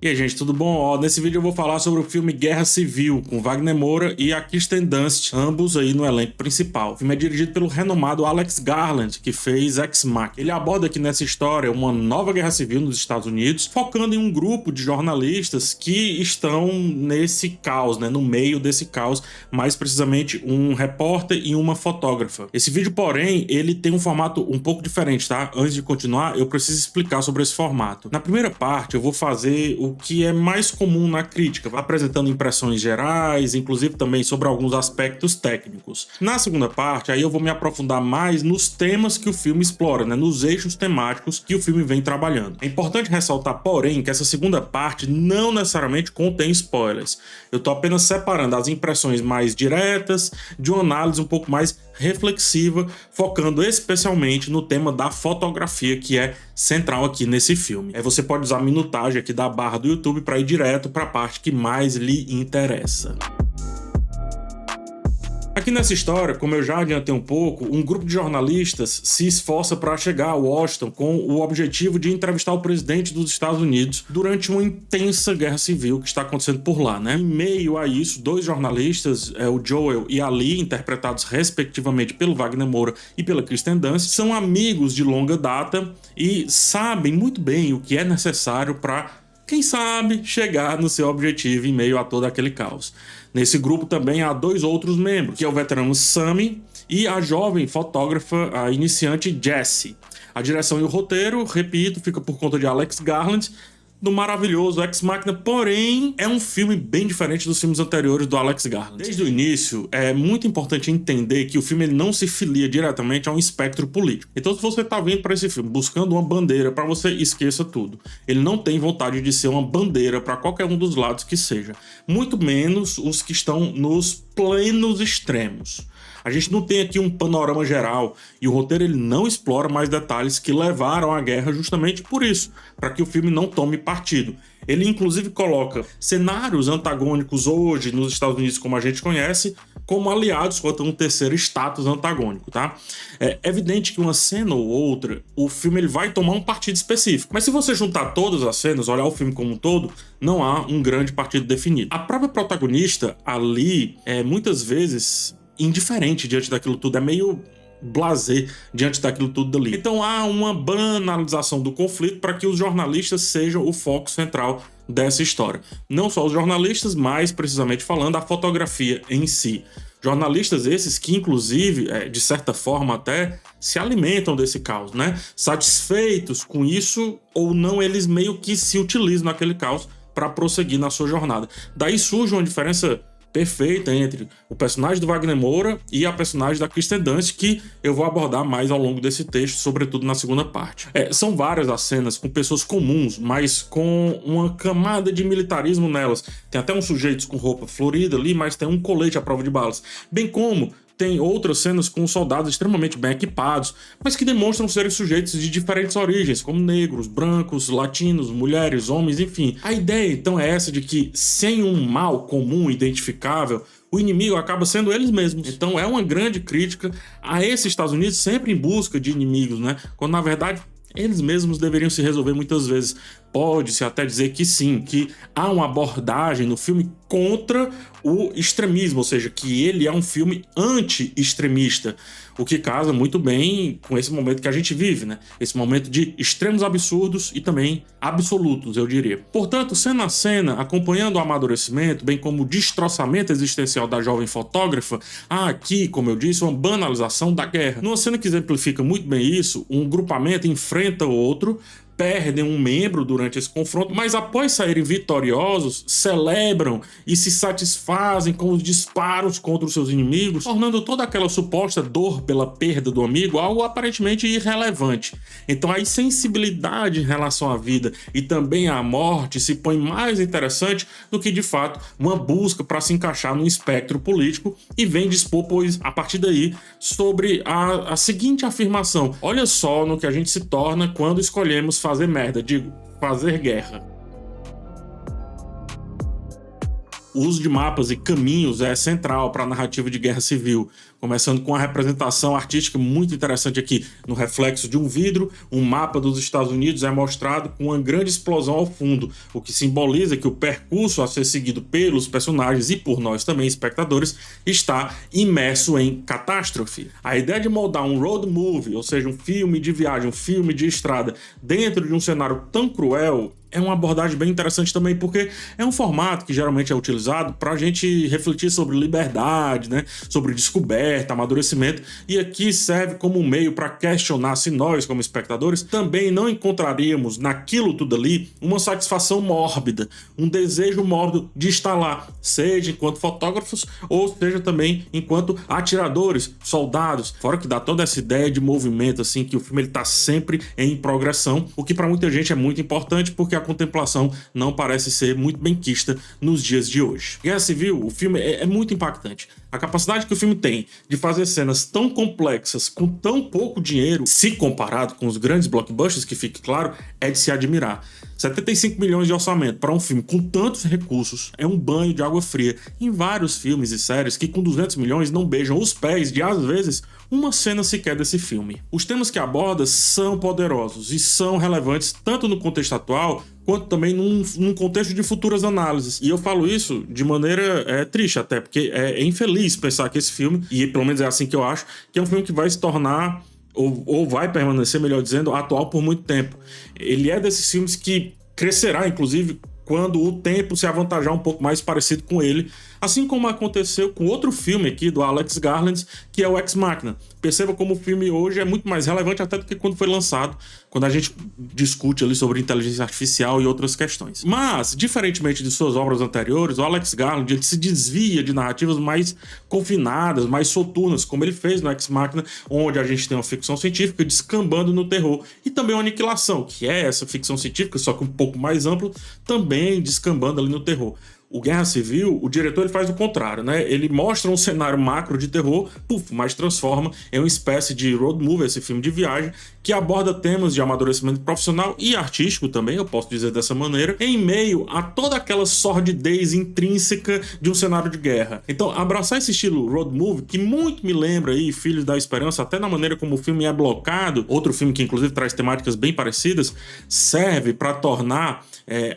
E aí, gente, tudo bom? Nesse vídeo eu vou falar sobre o filme Guerra Civil, com Wagner Moura e a Kirsten Dunst, ambos aí no elenco principal. O filme é dirigido pelo renomado Alex Garland, que fez Ex Machina. Ele aborda aqui nessa história uma nova guerra civil nos Estados Unidos, focando em um grupo de jornalistas que estão nesse caos, né, no meio desse caos, mais precisamente um repórter e uma fotógrafa. Esse vídeo, porém, ele tem um formato um pouco diferente, tá? Antes de continuar, eu preciso explicar sobre esse formato. Na primeira parte, eu vou fazer o que é mais comum na crítica, apresentando impressões gerais, inclusive também sobre alguns aspectos técnicos. Na segunda parte, aí eu vou me aprofundar mais nos temas que o filme explora, né, nos eixos temáticos que o filme vem trabalhando. É importante ressaltar, porém, que essa segunda parte não necessariamente contém spoilers. Eu tô apenas separando as impressões mais diretas de uma análise um pouco mais reflexiva, focando especialmente no tema da fotografia, que é central aqui nesse filme. Você pode usar a minutagem aqui da barra do YouTube para ir direto para a parte que mais lhe interessa. Aqui nessa história, como eu já adiantei um pouco, um grupo de jornalistas se esforça para chegar a Washington com o objetivo de entrevistar o presidente dos Estados Unidos durante uma intensa guerra civil que está acontecendo por lá, né? Em meio a isso, dois jornalistas, o Joel e a Lee, interpretados respectivamente pelo Wagner Moura e pela Kirsten Dunst, são amigos de longa data e sabem muito bem o que é necessário para, quem sabe, chegar no seu objetivo em meio a todo aquele caos. Nesse grupo também há dois outros membros, que é o veterano Sammy e a jovem fotógrafa, a iniciante Jessie. A direção e o roteiro, repito, fica por conta de Alex Garland, do maravilhoso Ex Machina, porém é um filme bem diferente dos filmes anteriores do Alex Garland. Desde o início, é muito importante entender que o filme ele não se filia diretamente a um espectro político. Então, se você tá vindo para esse filme buscando uma bandeira, para você esqueça tudo. Ele não tem vontade de ser uma bandeira para qualquer um dos lados que seja, muito menos os que estão nos plenos extremos. A gente não tem aqui um panorama geral e o roteiro ele não explora mais detalhes que levaram à guerra justamente por isso, para que o filme não tome partido. Ele inclusive coloca cenários antagônicos hoje nos Estados Unidos como a gente conhece, como aliados contra um terceiro status antagônico, tá? É evidente que uma cena ou outra, o filme ele vai tomar um partido específico, mas se você juntar todas as cenas, olhar o filme como um todo, não há um grande partido definido. A própria protagonista, a Lee, muitas vezes indiferente diante daquilo tudo, é meio blasé diante daquilo tudo dali. Então há uma banalização do conflito para que os jornalistas sejam o foco central dessa história. Não só os jornalistas, mas precisamente falando, a fotografia em si. Jornalistas esses que, inclusive, de certa forma até se alimentam desse caos, né? Satisfeitos com isso ou não, eles meio que se utilizam naquele caos para prosseguir na sua jornada. Daí surge uma diferença perfeita entre o personagem do Wagner Moura e a personagem da Kirsten Dunst, que eu vou abordar mais ao longo desse texto, sobretudo na segunda parte. São várias as cenas com pessoas comuns, mas com uma camada de militarismo nelas. Tem até uns sujeitos com roupa florida ali, mas tem um colete à prova de balas. Bem como tem outras cenas com soldados extremamente bem equipados, mas que demonstram serem sujeitos de diferentes origens, como negros, brancos, latinos, mulheres, homens, enfim. A ideia, então, é essa de que, sem um mal comum identificável, o inimigo acaba sendo eles mesmos. Então é uma grande crítica a esses Estados Unidos sempre em busca de inimigos, né? Quando, na verdade, eles mesmos deveriam se resolver muitas vezes. Pode-se até dizer que sim, que há uma abordagem no filme contra o extremismo, ou seja, que ele é um filme anti-extremista, o que casa muito bem com esse momento que a gente vive, né? Esse momento de extremos absurdos e também absolutos, eu diria. Portanto, cena a cena, acompanhando o amadurecimento, bem como o destroçamento existencial da jovem fotógrafa, há aqui, como eu disse, uma banalização da guerra. Numa cena que exemplifica muito bem isso, um grupamento enfrenta o outro, perdem um membro durante esse confronto, mas após saírem vitoriosos, celebram e se satisfazem com os disparos contra os seus inimigos, tornando toda aquela suposta dor pela perda do amigo algo aparentemente irrelevante. Então a insensibilidade em relação à vida e também à morte se põe mais interessante do que, de fato, uma busca para se encaixar num espectro político, e vem dispor, pois, a partir daí, sobre a seguinte afirmação: olha só no que a gente se torna quando escolhemos fazer merda, digo, fazer guerra. O uso de mapas e caminhos é central para a narrativa de guerra civil, começando com a representação artística muito interessante aqui. No reflexo de um vidro, um mapa dos Estados Unidos é mostrado com uma grande explosão ao fundo, o que simboliza que o percurso a ser seguido pelos personagens e por nós também, espectadores, está imerso em catástrofe. A ideia de moldar um road movie, ou seja, um filme de viagem, um filme de estrada, dentro de um cenário tão cruel, é uma abordagem bem interessante também, porque é um formato que geralmente é utilizado para a gente refletir sobre liberdade, né? Sobre descoberta, amadurecimento, e aqui serve como um meio para questionar se nós, como espectadores, também não encontraríamos naquilo tudo ali uma satisfação mórbida, um desejo mórbido de estar lá, seja enquanto fotógrafos ou seja também enquanto atiradores, soldados, fora que dá toda essa ideia de movimento, assim, que o filme está sempre em progressão, o que para muita gente é muito importante, porque a contemplação não parece ser muito bem quista nos dias de hoje. Guerra Civil, o filme é muito impactante. A capacidade que o filme tem de fazer cenas tão complexas com tão pouco dinheiro, se comparado com os grandes blockbusters, que fique claro, é de se admirar. 75 milhões de orçamento para um filme com tantos recursos é um banho de água fria em vários filmes e séries que com 200 milhões não beijam os pés de, às vezes, uma cena sequer desse filme. Os temas que aborda são poderosos e são relevantes tanto no contexto atual quanto também num contexto de futuras análises. E eu falo isso de maneira triste até, porque é infeliz pensar que esse filme, e pelo menos é assim que eu acho, que é um filme que vai se tornar ou vai permanecer, melhor dizendo, atual por muito tempo. Ele é desses filmes que crescerá, inclusive, quando o tempo se avantajar um pouco mais parecido com ele, assim como aconteceu com outro filme aqui do Alex Garland, que é o Ex Machina. Perceba como o filme hoje é muito mais relevante até do que quando foi lançado, quando a gente discute ali sobre inteligência artificial e outras questões. Mas, diferentemente de suas obras anteriores, o Alex Garland ele se desvia de narrativas mais confinadas, mais soturnas, como ele fez no Ex Machina, onde a gente tem uma ficção científica descambando no terror, e também uma aniquilação, que é essa ficção científica, só que um pouco mais ampla, também descambando ali no terror. O Guerra Civil, o diretor ele faz o contrário, né? Ele mostra um cenário macro de terror, mas transforma em uma espécie de road movie, esse filme de viagem, que aborda temas de amadurecimento profissional e artístico também, eu posso dizer dessa maneira, em meio a toda aquela sordidez intrínseca de um cenário de guerra. Então, abraçar esse estilo road movie, que muito me lembra aí Filhos da Esperança, até na maneira como o filme é blocado, outro filme que inclusive traz temáticas bem parecidas, serve para tornar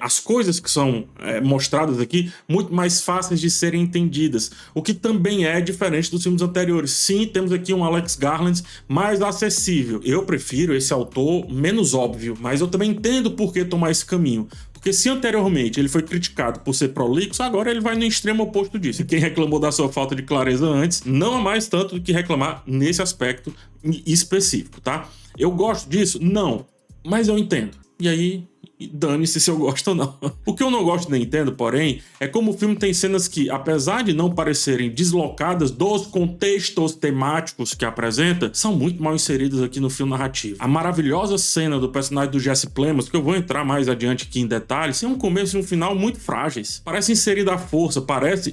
as coisas que são mostradas aqui muito mais fáceis de serem entendidas, o que também é diferente dos filmes anteriores. Sim, temos aqui um Alex Garland mais acessível. Eu prefiro esse autor menos óbvio, mas eu também entendo por que tomar esse caminho. Porque se anteriormente ele foi criticado por ser prolixo, agora ele vai no extremo oposto disso. E quem reclamou da sua falta de clareza antes, não há mais tanto do que reclamar nesse aspecto específico, tá? Eu gosto disso? Não. Mas eu entendo. E aí, dane-se se eu gosto ou não. O que eu não gosto nem entendo, porém, é como o filme tem cenas que, apesar de não parecerem deslocadas dos contextos temáticos que apresenta, são muito mal inseridas aqui no filme narrativo. A maravilhosa cena do personagem do Jesse Plemons, que eu vou entrar mais adiante aqui em detalhes, tem um começo e um final muito frágeis. Parece inserida à força,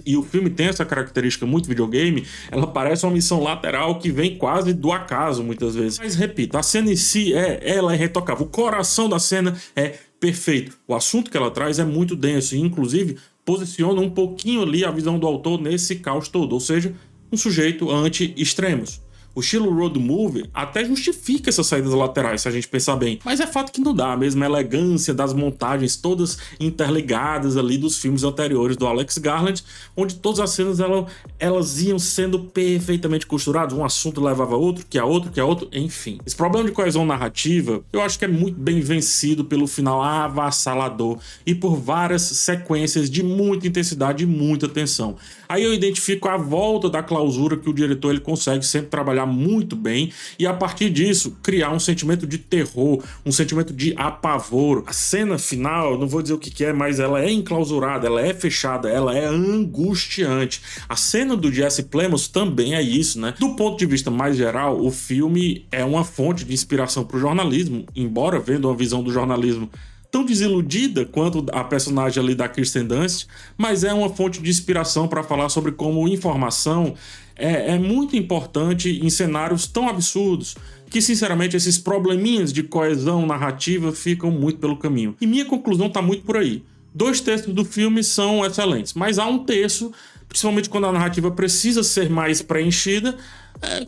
e o filme tem essa característica muito videogame, ela parece uma missão lateral que vem quase do acaso, muitas vezes. Mas, repito, a cena em si, ela é retocável. O coração da cena é perfeito. O assunto que ela traz é muito denso e, inclusive, posiciona um pouquinho ali a visão do autor nesse caos todo, ou seja, um sujeito anti-extremos. O estilo road movie até justifica essas saídas laterais, se a gente pensar bem. Mas é fato que não dá a mesma elegância das montagens todas interligadas ali dos filmes anteriores do Alex Garland, onde todas as cenas elas iam sendo perfeitamente costuradas. Um assunto levava a outro, que a outro, enfim. Esse problema de coesão narrativa, eu acho que é muito bem vencido pelo final avassalador e por várias sequências de muita intensidade e muita tensão. Aí eu identifico a volta da clausura que o diretor ele consegue sempre trabalhar muito bem e a partir disso criar um sentimento de terror, um sentimento de apavoro. A cena final, não vou dizer o que é, mas ela é enclausurada, ela é fechada, ela é angustiante. A cena do Jesse Plemons também é isso, né? Do ponto de vista mais geral, o filme é uma fonte de inspiração para o jornalismo, embora vendo uma visão do jornalismo tão desiludida quanto a personagem ali da Kirsten Dunst, mas é uma fonte de inspiração para falar sobre como informação é muito importante em cenários tão absurdos que, sinceramente, esses probleminhas de coesão narrativa ficam muito pelo caminho. E minha conclusão está muito por aí. 2/3 do filme são excelentes, mas há um terço, principalmente quando a narrativa precisa ser mais preenchida,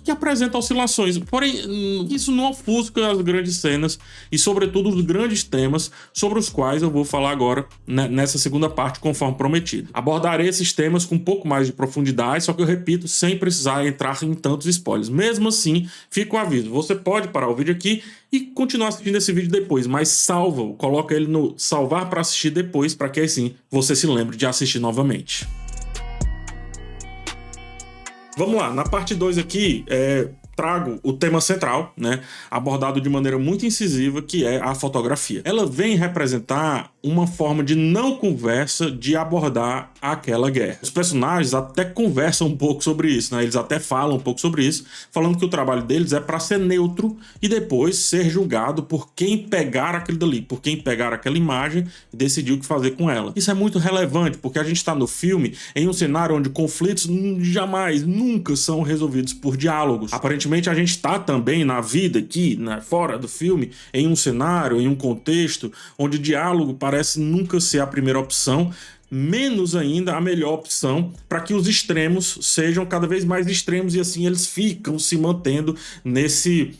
que apresenta oscilações. Porém, isso não ofusca as grandes cenas e, sobretudo, os grandes temas sobre os quais eu vou falar agora nessa segunda parte, conforme prometido. Abordarei esses temas com um pouco mais de profundidade, só que eu repito, sem precisar entrar em tantos spoilers. Mesmo assim, fica o aviso. Você pode parar o vídeo aqui e continuar assistindo esse vídeo depois, mas salva-o, coloca ele no salvar para assistir depois, para que assim você se lembre de assistir novamente. Vamos lá, na parte 2 aqui, trago o tema central, né, abordado de maneira muito incisiva, que é a fotografia. Ela vem representar uma forma de não conversa de abordar aquela guerra. Os personagens até conversam um pouco sobre isso, né? Eles até falam um pouco sobre isso, falando que o trabalho deles é para ser neutro e depois ser julgado por quem pegar aquilo dali, por quem pegar aquela imagem e decidir o que fazer com ela. Isso é muito relevante, porque a gente está no filme em um cenário onde conflitos nunca são resolvidos por diálogos. Aparentemente a gente está também na vida aqui, fora do filme, em um cenário, em um contexto onde o diálogo parece nunca ser a primeira opção, menos ainda a melhor opção, para que os extremos sejam cada vez mais extremos e assim eles ficam se mantendo nesse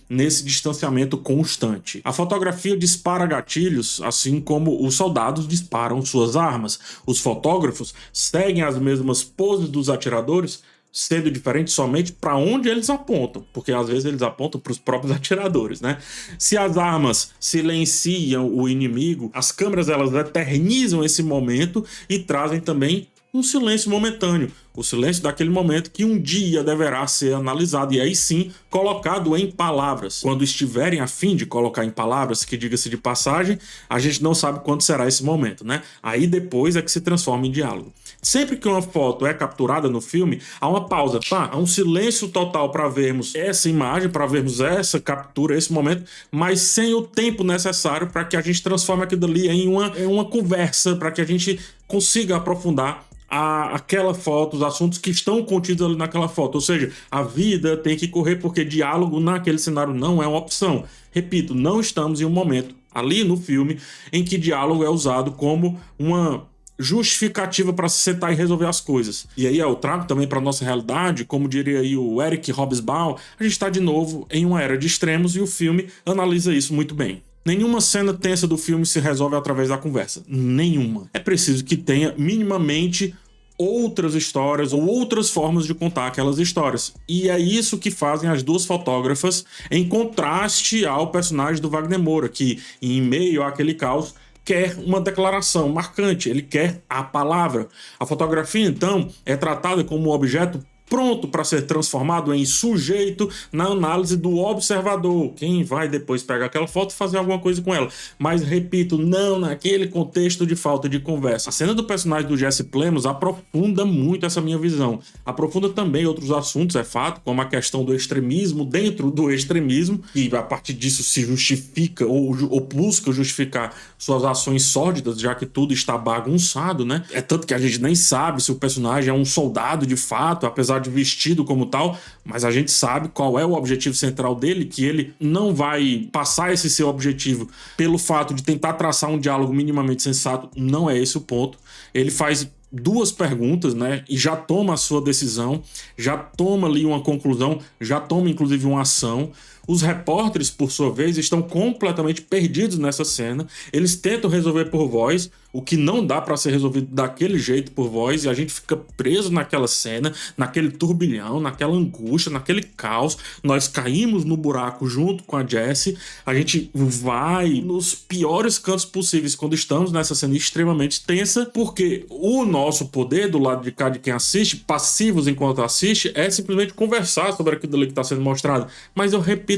distanciamento constante. A fotografia dispara gatilhos, assim como os soldados disparam suas armas. Os fotógrafos seguem as mesmas poses dos atiradores, sendo diferente somente para onde eles apontam, porque às vezes eles apontam para os próprios atiradores, né? Se as armas silenciam o inimigo, as câmeras elas eternizam esse momento e trazem também um silêncio momentâneo, o silêncio daquele momento que um dia deverá ser analisado e aí sim colocado em palavras. Quando estiverem a fim de colocar em palavras, que diga-se de passagem, a gente não sabe quando será esse momento, né? Aí depois é que se transforma em diálogo. Sempre que uma foto é capturada no filme, há uma pausa, tá? Há um silêncio total para vermos essa imagem, para vermos essa captura, esse momento, mas sem o tempo necessário para que a gente transforme aquilo dali em uma conversa, para que a gente consiga aprofundar aquela foto, os assuntos que estão contidos ali naquela foto. Ou seja, a vida tem que correr porque diálogo naquele cenário não é uma opção. Repito, não estamos em um momento ali no filme em que diálogo é usado como uma justificativa para se sentar e resolver as coisas. E aí eu trago também para nossa realidade, como diria aí o Eric Hobsbawm, a gente está de novo em uma era de extremos e o filme analisa isso muito bem. Nenhuma cena tensa do filme se resolve através da conversa. Nenhuma. É preciso que tenha minimamente outras histórias ou outras formas de contar aquelas histórias. E é isso que fazem as duas fotógrafas em contraste ao personagem do Wagner Moura, que em meio àquele caos quer uma declaração marcante, ele quer a palavra. A fotografia, então, é tratada como um objeto pronto para ser transformado em sujeito na análise do observador, quem vai depois pegar aquela foto e fazer alguma coisa com ela. Mas, repito, não naquele contexto de falta de conversa. A cena do personagem do Jesse Plemons aprofunda muito essa minha visão. Aprofunda também outros assuntos, é fato, como a questão do extremismo dentro do extremismo, e a partir disso se justifica ou busca justificar suas ações sórdidas, já que tudo está bagunçado, né? É tanto que a gente nem sabe se o personagem é um soldado de fato, apesar de vestido como tal, mas a gente sabe qual é o objetivo central dele, que ele não vai passar esse seu objetivo pelo fato de tentar traçar um diálogo minimamente sensato, não é esse o ponto. Ele faz duas perguntas, né, e já toma a sua decisão, já toma ali uma conclusão, já toma inclusive uma ação. Os repórteres, por sua vez, estão completamente perdidos nessa cena. Eles tentam resolver por voz, o que não dá para ser resolvido daquele jeito por voz, e a gente fica preso naquela cena, naquele turbilhão, naquela angústia, naquele caos. Nós caímos no buraco junto com a Jessie, a gente vai nos piores cantos possíveis quando estamos nessa cena extremamente tensa, porque o nosso poder do lado de cá de quem assiste, passivos enquanto assiste, é simplesmente conversar sobre aquilo ali que está sendo mostrado. Mas eu repito,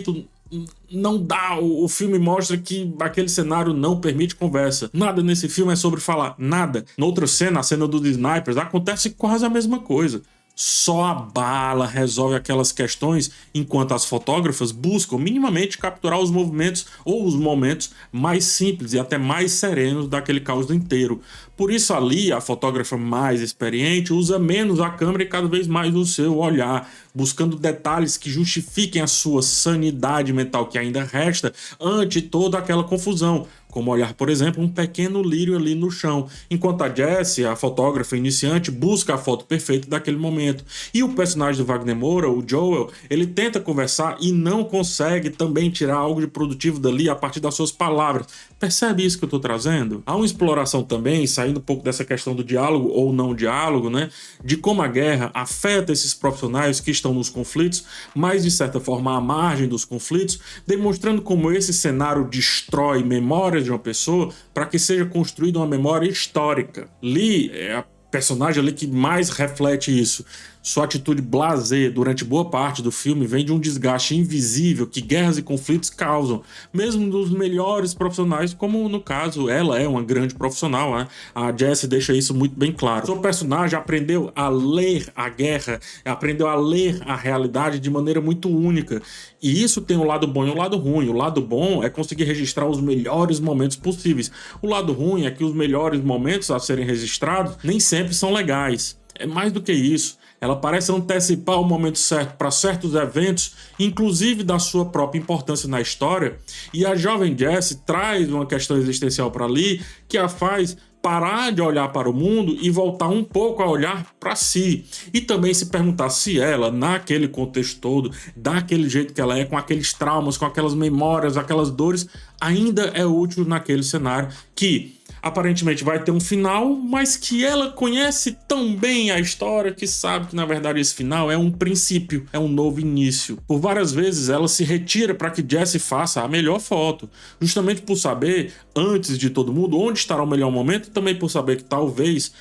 não dá, o filme mostra que aquele cenário não permite conversa. Nada nesse filme é sobre falar, nada. Noutra cena, a cena dos snipers, acontece quase a mesma coisa. Só a bala resolve aquelas questões, enquanto as fotógrafas buscam minimamente capturar os movimentos ou os momentos mais simples e até mais serenos daquele caos inteiro. Por isso ali, a fotógrafa mais experiente usa menos a câmera e cada vez mais o seu olhar, buscando detalhes que justifiquem a sua sanidade mental que ainda resta ante toda aquela confusão. como olhar, por exemplo, um pequeno lírio ali no chão, enquanto a Jessie, a fotógrafa iniciante, busca a foto perfeita daquele momento. E o personagem do Wagner Moura, o Joel, ele tenta conversar e não consegue também tirar algo de produtivo dali a partir das suas palavras. Percebe isso que eu tô trazendo? Há uma exploração também, saindo um pouco dessa questão do diálogo ou não diálogo, né? De como a guerra afeta esses profissionais que estão nos conflitos, mas de certa forma à margem dos conflitos, demonstrando como esse cenário destrói memórias de uma pessoa para que seja construída uma memória histórica. Lee é a personagem ali que mais reflete isso. Sua atitude blasé durante boa parte do filme vem de um desgaste invisível que guerras e conflitos causam, mesmo dos melhores profissionais, como no caso ela é uma grande profissional, né? A Jessie deixa isso muito bem claro. Seu personagem aprendeu a ler a guerra, aprendeu a ler a realidade de maneira muito única. E isso tem um lado bom e um lado ruim. O lado bom é conseguir registrar os melhores momentos possíveis. O lado ruim é que os melhores momentos a serem registrados nem sempre são legais. É mais do que isso. Ela parece antecipar o momento certo para certos eventos, inclusive da sua própria importância na história, e a jovem Jessie traz uma questão existencial para Lee que a faz parar de olhar para o mundo e voltar um pouco a olhar para si. E também se perguntar se ela, naquele contexto todo, daquele jeito que ela é, com aqueles traumas, com aquelas memórias, aquelas dores, ainda é útil naquele cenário que aparentemente vai ter um final, mas que ela conhece tão bem a história que sabe que na verdade esse final é um princípio, é um novo início. Por várias vezes ela se retira para que Jessie faça a melhor foto, justamente por saber, antes de todo mundo, onde estará o melhor momento, e também por saber que talvez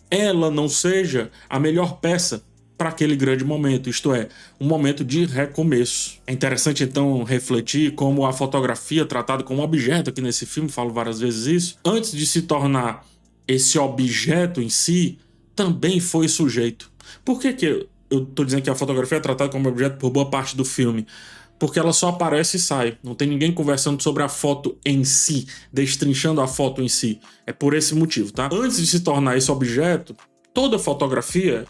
ela não seja a melhor peça para aquele grande momento, isto é, um momento de recomeço. É interessante então refletir como a fotografia tratada como objeto aqui nesse filme, falo várias vezes isso, antes de se tornar esse objeto em si, também foi sujeito. Por que eu tô dizendo que a fotografia é tratada como objeto por boa parte do filme? Porque ela só aparece e sai. Não tem ninguém conversando sobre a foto em si, destrinchando a foto em si. É por esse motivo, tá? Antes de se tornar esse objeto, toda fotografia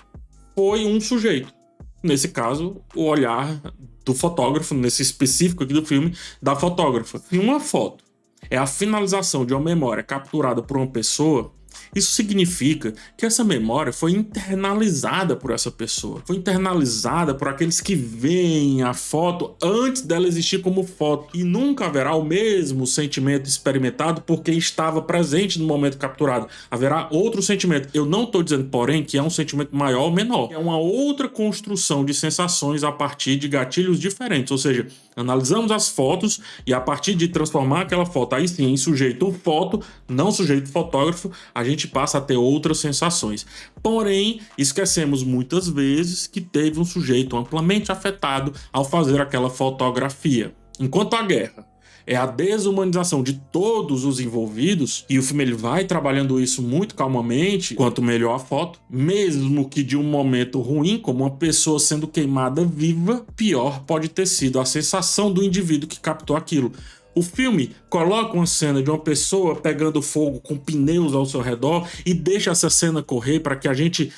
foi um sujeito. Nesse caso, o olhar do fotógrafo, nesse específico aqui do filme, da fotógrafa. E uma foto é a finalização de uma memória capturada por uma pessoa, isso significa que essa memória foi internalizada por essa pessoa. Foi internalizada por aqueles que veem a foto antes dela existir como foto. E nunca haverá o mesmo sentimento experimentado por quem estava presente no momento capturado. Haverá outro sentimento. Eu não estou dizendo, porém, que é um sentimento maior ou menor. É uma outra construção de sensações a partir de gatilhos diferentes. Ou seja, analisamos as fotos e a partir de transformar aquela foto aí sim em sujeito foto, não sujeito fotógrafo, a gente passa a ter outras sensações. Porém, esquecemos muitas vezes que teve um sujeito amplamente afetado ao fazer aquela fotografia. Enquanto a guerra é a desumanização de todos os envolvidos, e o filme ele vai trabalhando isso muito calmamente, quanto melhor a foto, mesmo que de um momento ruim, como uma pessoa sendo queimada viva, pior pode ter sido a sensação do indivíduo que captou aquilo. O filme coloca uma cena de uma pessoa pegando fogo com pneus ao seu redor e deixa essa cena correr para que a gente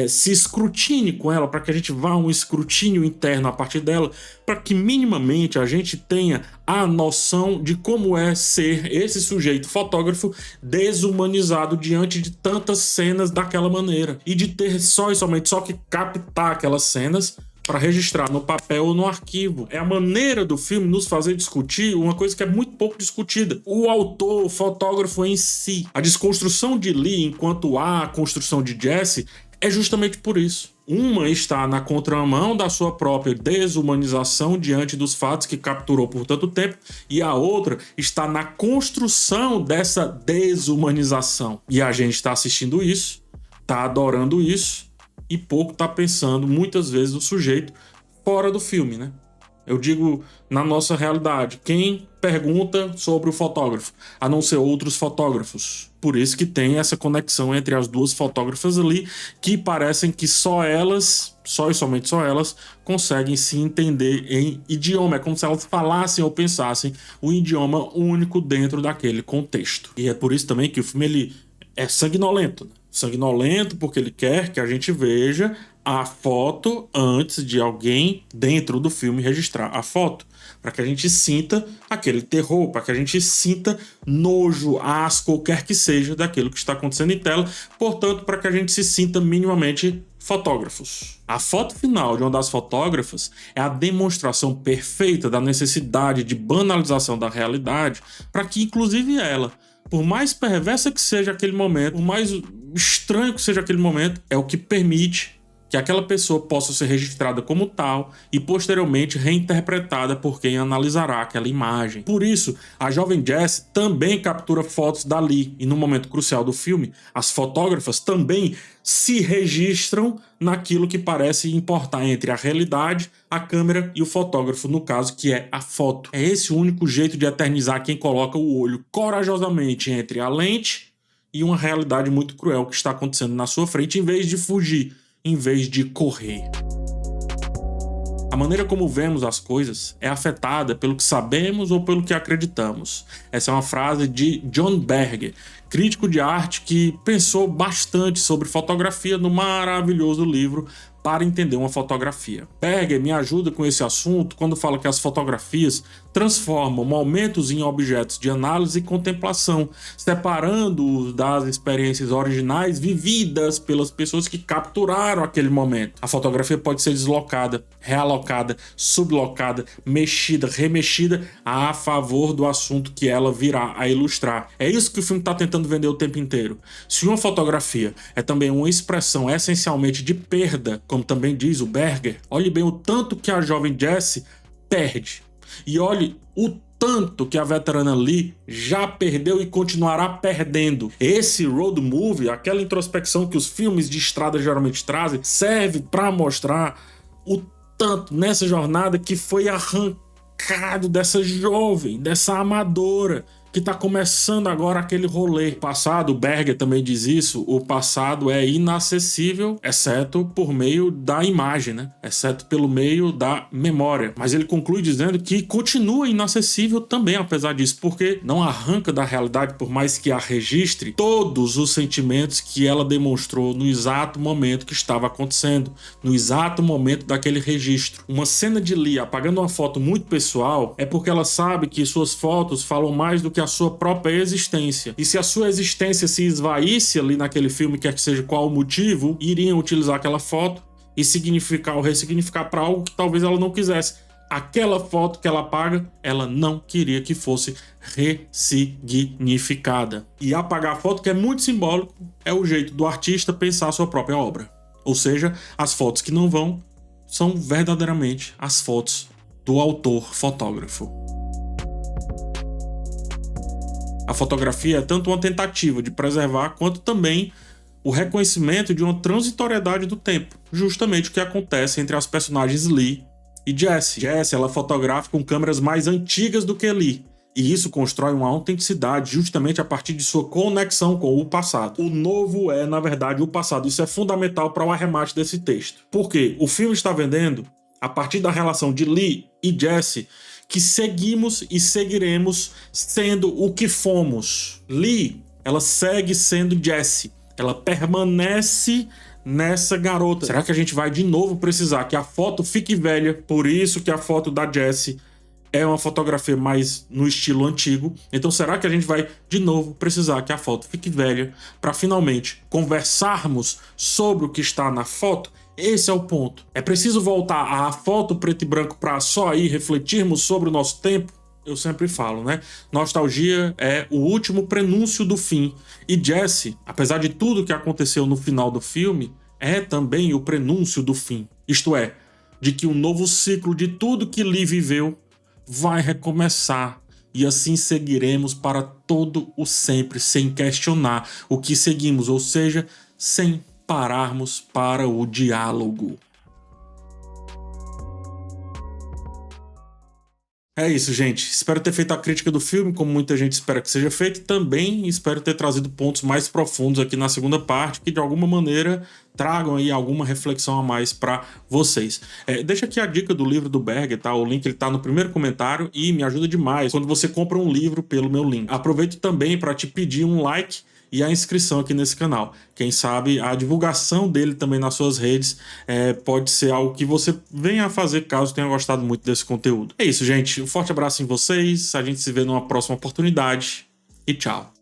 se escrutine com ela, para que a gente vá a um escrutínio interno a partir dela, para que minimamente a gente tenha a noção de como é ser esse sujeito fotógrafo desumanizado diante de tantas cenas daquela maneira e de ter só e somente que captar aquelas cenas para registrar no papel ou no arquivo. É a maneira do filme nos fazer discutir uma coisa que é muito pouco discutida. O autor, o fotógrafo em si. A desconstrução de Lee enquanto a construção de Jessie é justamente por isso. Uma está na contramão da sua própria desumanização diante dos fatos que capturou por tanto tempo, e a outra está na construção dessa desumanização. E a gente está assistindo isso, está adorando isso, e pouco tá pensando, muitas vezes, o sujeito fora do filme, né? Eu digo, na nossa realidade, quem pergunta sobre o fotógrafo, a não ser outros fotógrafos? Por isso que tem essa conexão entre as duas fotógrafas ali, que parecem que só elas, só e somente só elas, conseguem se entender em idioma. É como se elas falassem ou pensassem um idioma único dentro daquele contexto. E é por isso também que o filme ele é sanguinolento, né? Sanguinolento porque ele quer que a gente veja a foto antes de alguém dentro do filme registrar a foto, para que a gente sinta aquele terror, para que a gente sinta nojo, asco, ou quer que seja daquilo que está acontecendo em tela, portanto, para que a gente se sinta minimamente fotógrafos. A foto final de uma das fotógrafas é a demonstração perfeita da necessidade de banalização da realidade, para que inclusive ela, por mais perversa que seja aquele momento, por mais estranho que seja aquele momento, é o que permite que aquela pessoa possa ser registrada como tal e posteriormente reinterpretada por quem analisará aquela imagem. Por isso, a jovem Jessie também captura fotos dali e no momento crucial do filme, as fotógrafas também se registram naquilo que parece importar entre a realidade, a câmera e o fotógrafo, no caso que é a foto. É esse o único jeito de eternizar quem coloca o olho corajosamente entre a lente e uma realidade muito cruel que está acontecendo na sua frente, em vez de fugir, em vez de correr. A maneira como vemos as coisas é afetada pelo que sabemos ou pelo que acreditamos. Essa é uma frase de John Berger, crítico de arte que pensou bastante sobre fotografia no maravilhoso livro Para Entender uma Fotografia. Berger me ajuda com esse assunto quando fala que as fotografias transformam momentos em objetos de análise e contemplação, separando-os das experiências originais vividas pelas pessoas que capturaram aquele momento. A fotografia pode ser deslocada, realocada, sublocada, mexida, remexida a favor do assunto que ela virá a ilustrar. É isso que o filme está tentando vender o tempo inteiro. Se uma fotografia é também uma expressão essencialmente de perda, como também diz o Berger, olhe bem o tanto que a jovem Jessie perde. E olhe o tanto que a veterana Lee já perdeu e continuará perdendo. Esse road movie, aquela introspecção que os filmes de estrada geralmente trazem, serve para mostrar o tanto nessa jornada que foi arrancado dessa jovem, dessa amadora, que está começando agora aquele rolê. O passado, o Berger também diz isso, o passado é inacessível, exceto por meio da imagem, né? Exceto pelo meio da memória. Mas ele conclui dizendo que continua inacessível também, apesar disso, porque não arranca da realidade, por mais que a registre, todos os sentimentos que ela demonstrou no exato momento que estava acontecendo, no exato momento daquele registro. Uma cena de Lee apagando uma foto muito pessoal é porque ela sabe que suas fotos falam mais do que a sua própria existência. E se a sua existência se esvaísse ali naquele filme, quer que seja qual o motivo, iriam utilizar aquela foto e significar ou ressignificar para algo que talvez ela não quisesse. Aquela foto que ela apaga, ela não queria que fosse ressignificada. E apagar a foto, que é muito simbólico, é o jeito do artista pensar a sua própria obra. Ou seja, as fotos que não vão são verdadeiramente as fotos do autor fotógrafo. A fotografia é tanto uma tentativa de preservar, quanto também o reconhecimento de uma transitoriedade do tempo, justamente o que acontece entre as personagens Lee e Jessie. Jessie, ela fotografa com câmeras mais antigas do que Lee, e isso constrói uma autenticidade justamente a partir de sua conexão com o passado. O novo é, na verdade, o passado. Isso é fundamental para o arremate desse texto. Porque o filme está vendendo, a partir da relação de Lee e Jessie, que seguimos e seguiremos sendo o que fomos. Lee, ela segue sendo Jessie. Ela permanece nessa garota. Será que a gente vai de novo precisar que a foto fique velha? Por isso que a foto da Jessie é uma fotografia mais no estilo antigo. Então será que a gente vai de novo precisar que a foto fique velha para finalmente conversarmos sobre o que está na foto? Esse é o ponto. É preciso voltar à foto preto e branco para só aí refletirmos sobre o nosso tempo? Eu sempre falo, né? Nostalgia é o último prenúncio do fim. E Jessie, apesar de tudo que aconteceu no final do filme, é também o prenúncio do fim. Isto é, de que um novo ciclo de tudo que Lee viveu vai recomeçar. E assim seguiremos para todo o sempre, sem questionar o que seguimos, ou seja, sem pararmos para o diálogo. É isso, gente. Espero ter feito a crítica do filme, como muita gente espera que seja feito, e também espero ter trazido pontos mais profundos aqui na segunda parte, que de alguma maneira tragam aí alguma reflexão a mais para vocês. Deixa aqui a dica do livro do Berger, tá? O link ele tá no primeiro comentário e me ajuda demais quando você compra um livro pelo meu link. Aproveito também para te pedir um like e a inscrição aqui nesse canal. Quem sabe a divulgação dele também nas suas redes pode ser algo que você venha a fazer caso tenha gostado muito desse conteúdo. É isso, gente. Um forte abraço em vocês. A gente se vê numa próxima oportunidade e tchau.